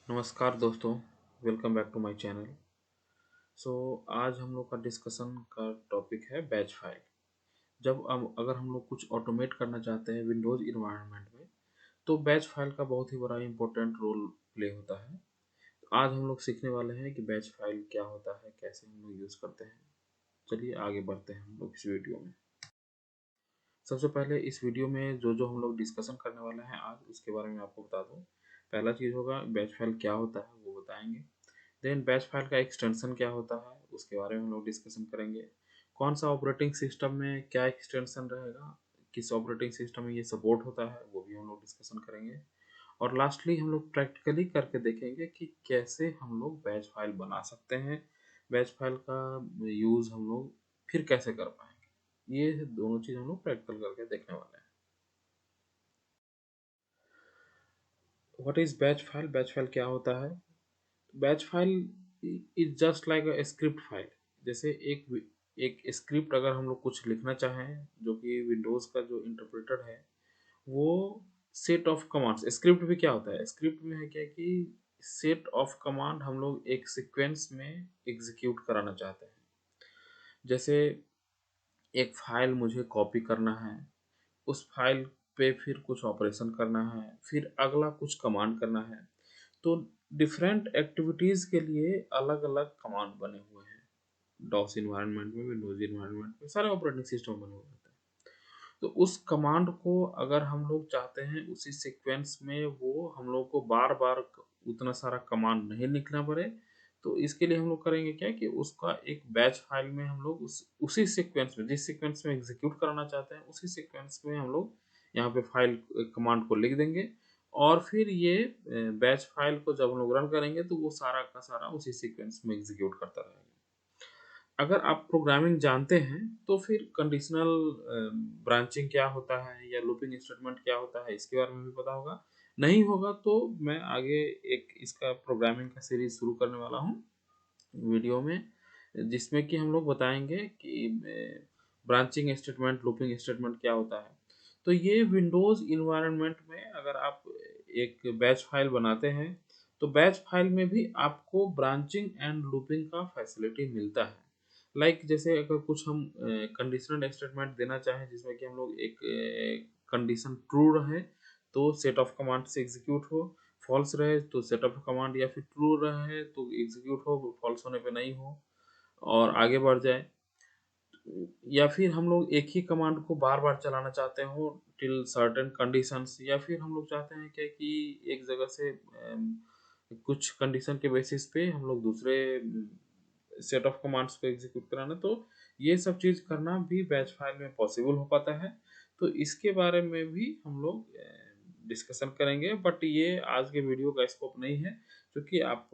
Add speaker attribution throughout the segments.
Speaker 1: नमस्कार दोस्तों, welcome back to my channel. So आज हम लोग का डिस्कशन का टॉपिक है बैच फाइल। जब अगर हम लोग कुछ ऑटोमेट करना चाहते हैं विंडोज़ इन्वायरमेंट में, तो बैच फाइल का बहुत ही बड़ा इंपॉर्टेंट रोल प्ले होता है। तो आज हम लोग सीखने वाले हैं कि बैच फाइल क्या होता है, कैसे हम लोग यूज़ करते हैं। चलिए आगे बढ़ते हैं हम लोग इस वीडियो में। सबसे पहले इस वीडियो में जो जो हम लोग डिस्कशन करने वाले हैं आज, उसके बारे में आपको बता दूँ। पहला चीज़ होगा बैच फाइल क्या होता है, वो बताएंगे। देन बैच फाइल का एक्सटेंशन क्या होता है, उसके बारे में हम लोग डिस्कशन करेंगे। कौन सा ऑपरेटिंग सिस्टम में क्या एक्सटेंशन रहेगा, किस ऑपरेटिंग सिस्टम में ये सपोर्ट होता है, वो भी हम लोग डिस्कशन करेंगे। और लास्टली हम लोग प्रैक्टिकली करके देखेंगे कि कैसे हम लोग बैच फाइल बना सकते हैं, बैच फाइल का यूज़ हम लोग फिर कैसे कर पाएंगे। ये दोनों चीज़ हम लोग प्रैक्टिकल करके देखने वाले हैं। What is batch file? Batch file क्या होता है? Batch file is just like a script file. जैसे एक स्क्रिप्ट अगर हम लोग कुछ लिखना चाहें, जो कि विंडोज़ का जो इंटरप्रेटर है, वो सेट ऑफ कमांड्स। स्क्रिप्ट भी क्या होता है? स्क्रिप्ट में है क्या कि सेट ऑफ कमांड हम लोग एक सीक्वेंस में एग्जीक्यूट कराना चाहते हैं। जैसे एक फाइल मुझे कॉपी करना है, उस फाइल पे फिर कुछ ऑपरेशन करना है, फिर अगला कुछ कमांड करना है। तो डिफरेंट एक्टिविटीज़ के लिए अलग अलग कमांड बने हुए हैं। डॉस इन्वायरमेंट में, विंडोज इन्वायरमेंट में, सारे ऑपरेटिंग सिस्टम बने हुए होते हैं। तो उस कमांड को अगर हम लोग चाहते हैं उसी सीक्वेंस में वो हम लोग को बार बार उतना सारा कमांड नहीं लिखना पड़े, तो इसके लिए हम लोग करेंगे क्या कि उसका एक बैच फाइल में हम लोग उसी सीक्वेंस में, जिस सीक्वेंस में एग्जीक्यूट कराना चाहते हैं, उसी सीक्वेंस में हम लोग यहाँ पे फाइल कमांड को लिख देंगे। और फिर ये बैच फाइल को जब हम लोग रन करेंगे तो वो सारा का सारा उसी सीक्वेंस में एग्जीक्यूट करता रहेगा। अगर आप प्रोग्रामिंग जानते हैं तो फिर कंडीशनल ब्रांचिंग क्या होता है या लूपिंग स्टेटमेंट क्या होता है, इसके बारे में भी पता होगा। नहीं होगा तो मैं आगे एक इसका प्रोग्रामिंग का सीरीज शुरू करने वाला हूँ वीडियो में, जिसमें कि हम लोग बताएंगे कि ब्रांचिंग स्टेटमेंट, लूपिंग स्टेटमेंट क्या होता है। तो ये विंडोज़ इन्वायरमेंट में अगर आप एक बैच फाइल बनाते हैं, तो बैच फाइल में भी आपको ब्रांचिंग एंड लूपिंग का फैसिलिटी मिलता है। जैसे अगर कुछ हम कंडीशनल स्टेटमेंट देना चाहें, जिसमें कि हम लोग एक कंडीशन ट्रू रहे तो सेट ऑफ कमांड से एग्जीक्यूट हो, फॉल्स रहे तो सेट ऑफ कमांड या फिर ट्रू रहे तो एग्जीक्यूट हो, फॉल्स होने पे नहीं हो और आगे बढ़ जाए। या फिर हम लोग एक ही कमांड को बार बार चलाना चाहते हो टिल सर्टेन कंडीशंस, या फिर हम लोग चाहते हैं क्या कि एक जगह से कुछ कंडीशन के बेसिस पे हम लोग दूसरे सेट ऑफ कमांड्स को एग्जीक्यूट कराना, तो ये सब चीज़ करना भी बैच फाइल में पॉसिबल हो पाता है। तो इसके बारे में भी हम लोग डिस्कशन करेंगे, बट ये आज के वीडियो का स्कोप नहीं है, क्योंकि आप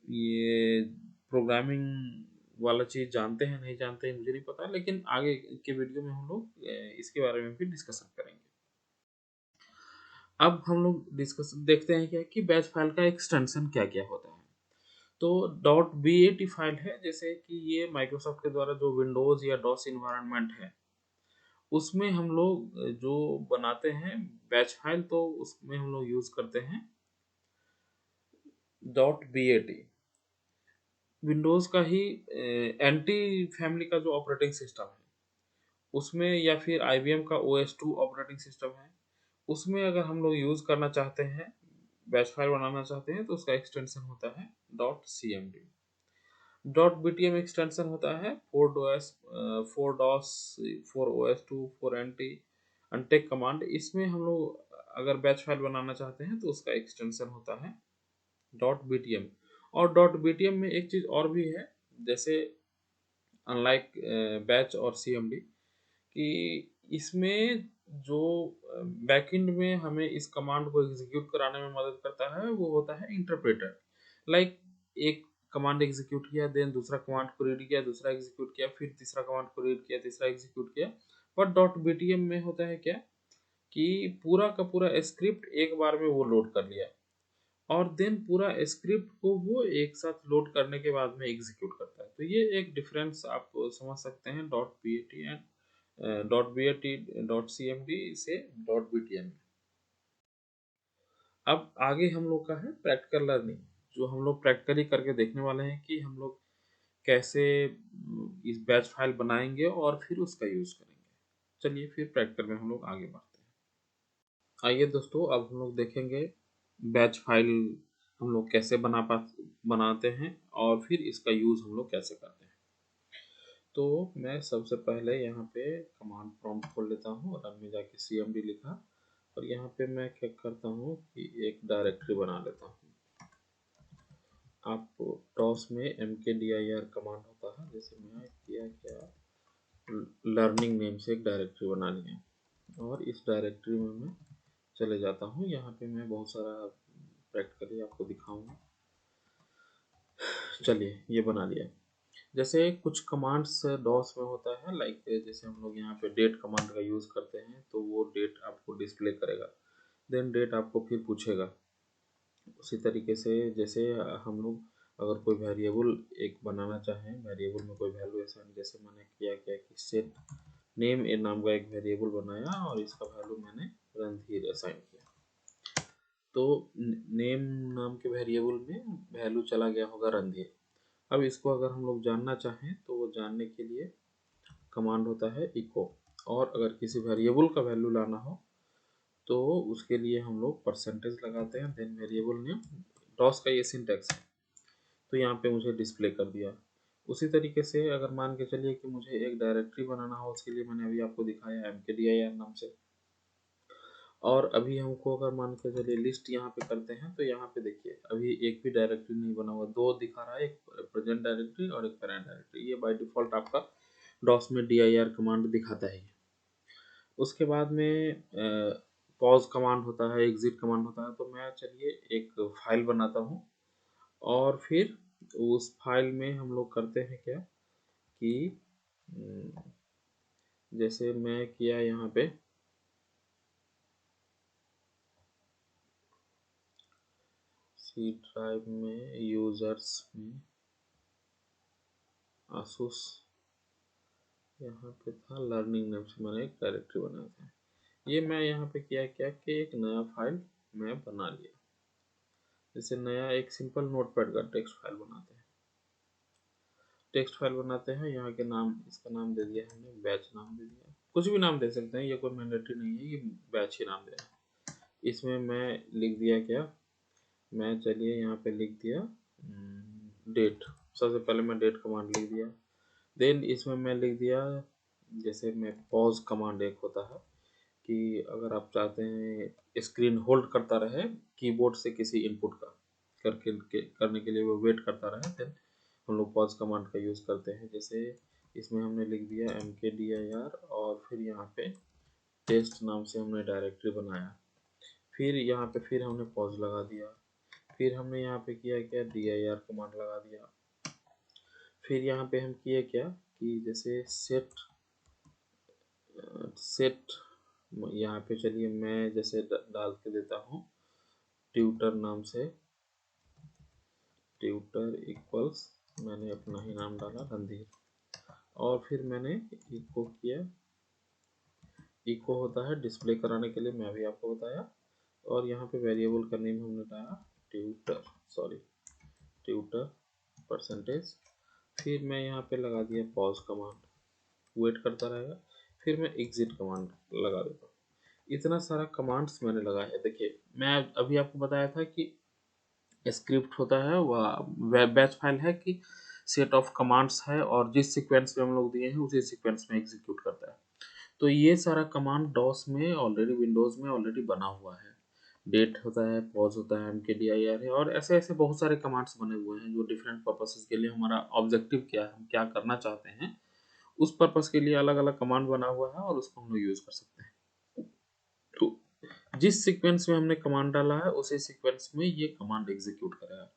Speaker 1: ये प्रोग्रामिंग वाला चीज़ जानते हैं नहीं जानते हैं मुझे नहीं पता, लेकिन आगे के वीडियो में हम लोग इसके बारे में भी डिस्कशन करेंगे। अब हम लोग डिस्कस देखते हैं क्या कि बैच फाइल का एक्सटेंशन क्या क्या होता है। तो dot B A T file है, जैसे कि ये माइक्रोसॉफ्ट के द्वारा जो विंडोज़ या डॉस इन्वायरमेंट है, उसमें हम लोग जो बनाते हैं बैच फाइल, तो उसमें हम लोग यूज़ करते हैं dot B A T. Windows का ही एंटी फैमिली का जो ऑपरेटिंग सिस्टम है उसमें, या फिर आईबीएम का O S two operating system है, उसमें अगर हम लोग यूज़ करना चाहते हैं, बैच फाइल बनाना चाहते हैं, तो उसका एक्सटेंशन होता है dot C M D. Dot B T M extension होता है for DOS, for DOS, for O S two, for N T अनटेक कमांड। इसमें हम लोग अगर बैच फाइल बनाना चाहते हैं तो उसका एक्सटेंशन होता है डॉट बी टी एम। और डॉट बी टी एम में एक चीज़ और भी है, जैसे अनलाइक बैच और सी एम डी, कि इसमें जो बैकएंड में हमें इस कमांड को एग्जीक्यूट कराने में मदद करता है वो होता है इंटरप्रेटर। लाइक एक कमांड एग्जीक्यूट किया, देन दूसरा कमांड को रीड किया, दूसरा एग्जीक्यूट किया, फिर तीसरा कमांड को रीड किया, तीसरा एग्जीक्यूट किया। बट डॉट बीटीएम में होता है क्या कि पूरा का पूरा स्क्रिप्ट एक बार में वो लोड कर लिया, और देन पूरा स्क्रिप्ट को वो एक साथ लोड करने के बाद में एग्जीक्यूट करता है। तो ये एक डिफरेंस आप समझ सकते हैं dot P A T dot B A T dot C M D से डॉट बी टी एम। अब आगे हम लोग का है प्रैक्टिकल लर्निंग, जो हम लोग प्रैक्टिकली करके देखने वाले हैं कि हम लोग कैसे इस बैच फाइल बनाएंगे और फिर उसका यूज़ करेंगे। चलिए फिर प्रैक्टिकल में हम लोग आगे बढ़ते हैं। आइए दोस्तों, अब हम लोग देखेंगे बैच फाइल हम लोग कैसे बनाते हैं और फिर इसका यूज़ हम लोग कैसे करते हैं। तो मैं सबसे पहले यहाँ पे कमांड प्रॉम्प्ट खोल लेता हूँ, रन में जाके cmd लिखा और यहाँ पे मैं क्या करता हूँ कि एक डायरेक्टरी बना लेता हूँ। आप टॉस में mkdir कमांड होता है, जैसे मैं किया क्या लर्निंग नेम से एक डायरेक्टरी बना लिया और इस डायरेक्टरी में मैं चले जाता हूँ। यहाँ पे मैं बहुत सारा प्रैक्टिकली आपको दिखाऊंगा। चलिए ये बना लिया। जैसे कुछ कमांड्स डॉस में होता है, लाइक जैसे हम लोग यहाँ पे डेट कमांड का यूज़ करते हैं तो वो डेट आपको डिस्प्ले करेगा, देन डेट आपको फिर पूछेगा। उसी तरीके से जैसे हम लोग अगर कोई वेरिएबल एक बनाना चाहें, वेरिएबल में कोई वैल्यू असाइन, जैसे मैंने किया क्या कि सेट नेम ए नाम का एक वेरिएबल बनाया और इसका वैल्यू मैंने रणधीर असाइन किया। तो नेम नाम के वेरिएबल में वैल्यू चला गया होगा रणधीर। अब इसको अगर हम लोग जानना चाहें तो वो जानने के लिए कमांड होता है इको, और अगर किसी वेरिएबल का वैल्यू लाना हो तो उसके लिए हम लोग परसेंटेज लगाते हैं, देन वेरिएबल नेम। डॉस का ये सिंटैक्स है, तो यहाँ पे मुझे डिस्प्ले कर दिया। उसी तरीके से अगर मान के चलिए कि मुझे एक डायरेक्टरी बनाना हो, उसके लिए मैंने अभी आपको दिखाया mkdir नाम से। और अभी हमको अगर मान के चलिए लिस्ट यहाँ पे करते हैं तो यहाँ पे देखिए अभी एक भी डायरेक्टरी नहीं बना हुआ, दो दिखा रहा है, एक प्रेजेंट डायरेक्टरी और एक पेरेंट डायरेक्टरी। ये बाय डिफॉल्ट आपका डॉस में dir कमांड दिखाता है। उसके बाद में पॉज कमांड होता है, एग्जिट कमांड होता है। तो मैं चलिए एक फाइल बनाता हूँ और फिर उस फाइल में हम लोग करते हैं क्या कि जैसे मैं किया यहाँ पे सी ड्राइव में यूजर्स में आसूस यहाँ पे था, लर्निंग नेम से मैंने एक डायरेक्टरी बनाया था। ये मैं यहाँ पे किया क्या कि एक नया फाइल मैं बना लिया। जैसे नया एक सिंपल नोटपैड का टेक्स्ट फाइल बनाते हैं, टेक्स्ट फाइल बनाते हैं। यहाँ के नाम, इसका नाम दे दिया हमने बैच नाम दे दिया, कुछ भी नाम दे सकते हैं, ये कोई मैंडेटरी नहीं है, ये बैच ही नाम देना। इसमें मैं लिख दिया क्या, मैं चलिए यहाँ पे लिख दिया डेट। सबसे पहले मैं डेट कमांड लिख दिया, देन इसमें मैं लिख दिया, जैसे मैं पॉज कमांड एक होता है कि अगर आप चाहते हैं स्क्रीन होल्ड करता रहे कीबोर्ड से किसी इनपुट का करने के लिए वो वेट करता रहे, देन हम लोग पॉज कमांड का यूज़ करते हैं। जैसे इसमें हमने लिख दिया mkdir और फिर यहाँ पे टेस्ट नाम से हमने डायरेक्टरी बनाया, फिर यहाँ पे फिर हमने पॉज लगा दिया, फिर हमने यहाँ पे किया क्या dir कमांड लगा दिया। फिर यहाँ पे हम किए क्या कि जैसे सेट यहाँ पे चलिए मैं जैसे डाल के देता हूँ ट्यूटर नाम से, ट्यूटर इक्वल्स, मैंने अपना ही नाम डाला रणधीर, और फिर मैंने इको किया। इको होता है डिस्प्ले कराने के लिए, मैं भी आपको बताया। और यहाँ पे वेरिएबल का नेम हमने डाला ट्यूटर परसेंटेज। फिर मैं यहाँ पे लगा दिया पॉज कमांड, वेट करता रहेगा, फिर मैं एग्जिट कमांड लगा देता हूँ। इतना सारा कमांड्स मैंने लगाया। देखिए मैं अभी आपको बताया था कि स्क्रिप्ट होता है, वह बैच फाइल है कि सेट ऑफ कमांड्स है और जिस सीक्वेंस में हम लोग दिए हैं उसी सीक्वेंस में एग्जीक्यूट करता है। तो ये सारा कमांड डॉस में ऑलरेडी, विंडोज़ में ऑलरेडी बना हुआ है। डेट होता है, पॉज होता है, mkdir है, और ऐसे ऐसे बहुत सारे कमांड्स बने हुए हैं जो डिफरेंट पर्पसेस के लिए, हमारा ऑब्जेक्टिव क्या है, हम क्या करना चाहते हैं, उस पर्पस के लिए अलग अलग कमांड बना हुआ है और उसको हम लोग यूज़ कर सकते हैं। तो जिस सीक्वेंस में हमने कमांड डाला है उसी सीक्वेंस में ये कमांड एग्जीक्यूट करेगा।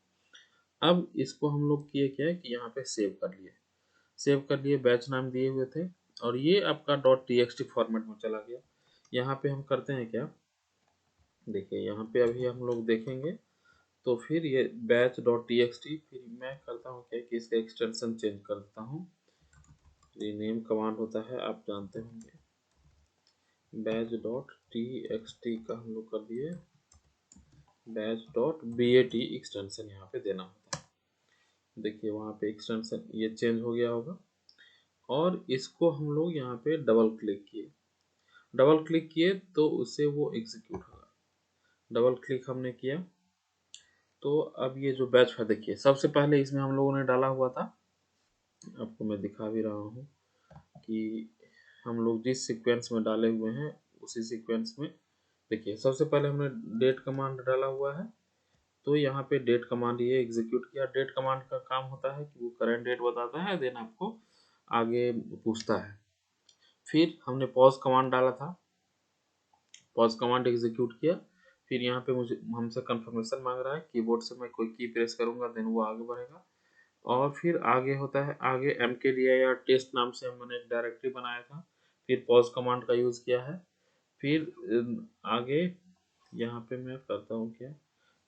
Speaker 1: अब इसको हम लोग किए क्या है कि यहाँ पे सेव कर लिए, बैच नाम दिए हुए थे, और ये आपका .txt फॉर्मेट में चला गया। यहाँ पे हम करते हैं क्या, देखिए यहाँ पे अभी हम लोग देखेंगे तो फिर ये batch.txt, फिर मैं करता हूँ क्या कि इसका एक्सटेंशन चेंज कर देता हूँ। रीनेम कमांड होता है, आप जानते होंगे, batch.txt का हम लोग कर दिए बैच डॉट BAT एक्सटेंशन यहाँ पे देना होता है। देखिए वहाँ पे एक्सटेंशन ये चेंज हो गया होगा, और इसको हम लोग यहाँ पे डबल क्लिक किए तो उससे वो एग्जीक्यूट होगा। डबल क्लिक हमने किया तो अब ये जो बैच है, देखिए सबसे पहले इसमें हम लोगों ने डाला हुआ था, आपको मैं दिखा भी रहा हूँ कि हम लोग जिस सीक्वेंस में डाले हुए हैं उसी सीक्वेंस में देखिए सबसे पहले हमने डेट कमांड डाला हुआ है। तो यहाँ पे डेट कमांड ये एग्जीक्यूट किया। डेट कमांड का काम होता है कि वो करंट डेट बताता है, देन आपको आगे पूछता है। फिर हमने पॉज कमांड डाला था, पॉज कमांड एग्जीक्यूट किया। फिर यहाँ पे मुझे हमसे कंफर्मेशन मांग रहा है, कीबोर्ड से मैं कोई की प्रेस करूंगा देन वो आगे बढ़ेगा। और फिर आगे होता है, आगे mkdir टेस्ट नाम से मैंने एक डायरेक्टरी बनाया था, फिर पॉज कमांड का यूज़ किया है। फिर आगे यहाँ पे मैं करता हूँ क्या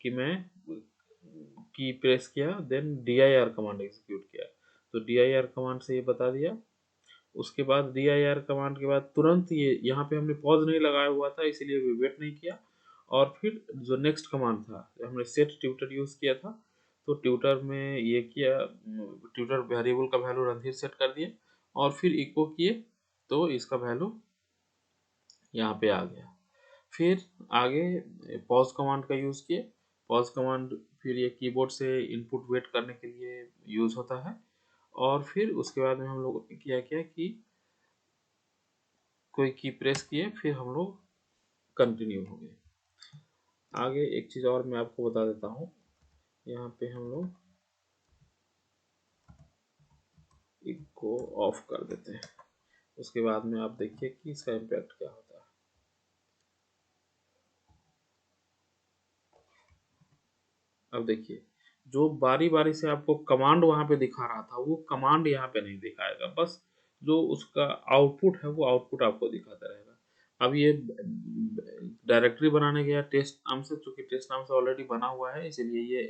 Speaker 1: कि मैं की प्रेस किया देन dir कमांड एग्जीक्यूट किया। तो dir कमांड से ये बता दिया। उसके बाद dir कमांड के बाद तुरंत ये यहाँ पे हमने पॉज नहीं लगाया हुआ था इसलिए भी वेट नहीं किया। और फिर जो नेक्स्ट कमांड था, हमने सेट ट्यूटर यूज़ किया था, तो ट्यूटर में ये किया, ट्यूटर वेरिएबल का वैल्यू रणधीर सेट कर दिए और फिर इको किए तो इसका वैल्यू यहाँ पे आ गया। फिर आगे पॉज कमांड का यूज़ किए। पॉज कमांड फिर ये कीबोर्ड से इनपुट वेट करने के लिए यूज़ होता है। और फिर उसके बाद में हम लोग किया क्या कि कोई की प्रेस किए, फिर हम लोग कंटिन्यू हो गए। आगे एक चीज़ और मैं आपको बता देता हूँ, यहाँ पे हम लोग इसको ऑफ कर देते हैं। उसके बाद में आप देखिए कि इसका इम्पैक्ट क्या होता है। अब देखिए जो बारी बारी से आपको कमांड वहां पे दिखा रहा था वो कमांड यहाँ पे नहीं दिखाएगा, बस जो उसका आउटपुट है वो आउटपुट आपको दिखाता रहेगा। अब ये डायरेक्टरी बनाने गया टेस्ट नाम से, चूंकि टेस्ट नाम से ऑलरेडी बना हुआ है इसलिए ये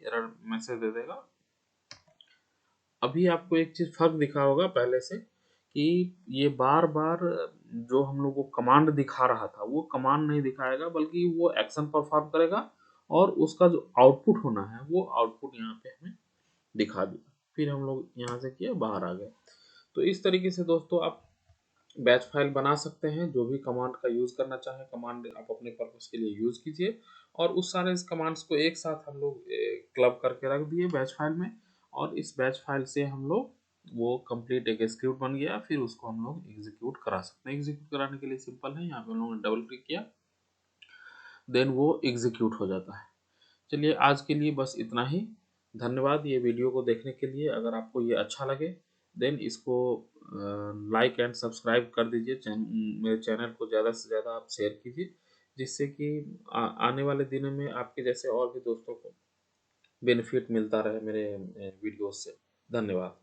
Speaker 1: एरर मैसेज दे देगा। अभी आपको एक चीज फर्क दिखा होगा पहले से कि ये बार बार जो हम लोग को कमांड दिखा रहा था वो कमांड नहीं दिखाएगा, बल्कि वो एक्शन परफॉर्म करेगा और उसका जो आउटपुट होना है वो आउटपुट यहाँ पे हमें दिखा दिया। फिर हम लोग यहाँ से किए बाहर आ गए। तो इस तरीके से दोस्तों आप बैच फाइल बना सकते हैं। जो भी कमांड का यूज़ करना चाहें कमांड आप अपने पर्पस के लिए यूज़ कीजिए, और उस सारे कमांड्स को एक साथ हम लोग क्लब करके रख दिए बैच फाइल में। और इस बैच फाइल से हम लोग वो कंप्लीट एक स्क्रिप्ट बन गया, फिर उसको हम लोग एग्जीक्यूट करा सकते हैं। एग्जीक्यूट कराने के लिए सिंपल है, यहाँ पे हम लोगों ने डबल क्लिक किया देन वो एग्जीक्यूट हो जाता है। चलिए आज के लिए बस इतना ही। धन्यवाद ये वीडियो को देखने के लिए। अगर आपको ये अच्छा लगे देन इसको लाइक एंड सब्सक्राइब कर दीजिए। मेरे चैनल को ज़्यादा से ज़्यादा आप शेयर कीजिए, जिससे कि आने वाले दिनों में आपके जैसे और भी दोस्तों को बेनिफिट मिलता रहे मेरे वीडियोस से। धन्यवाद।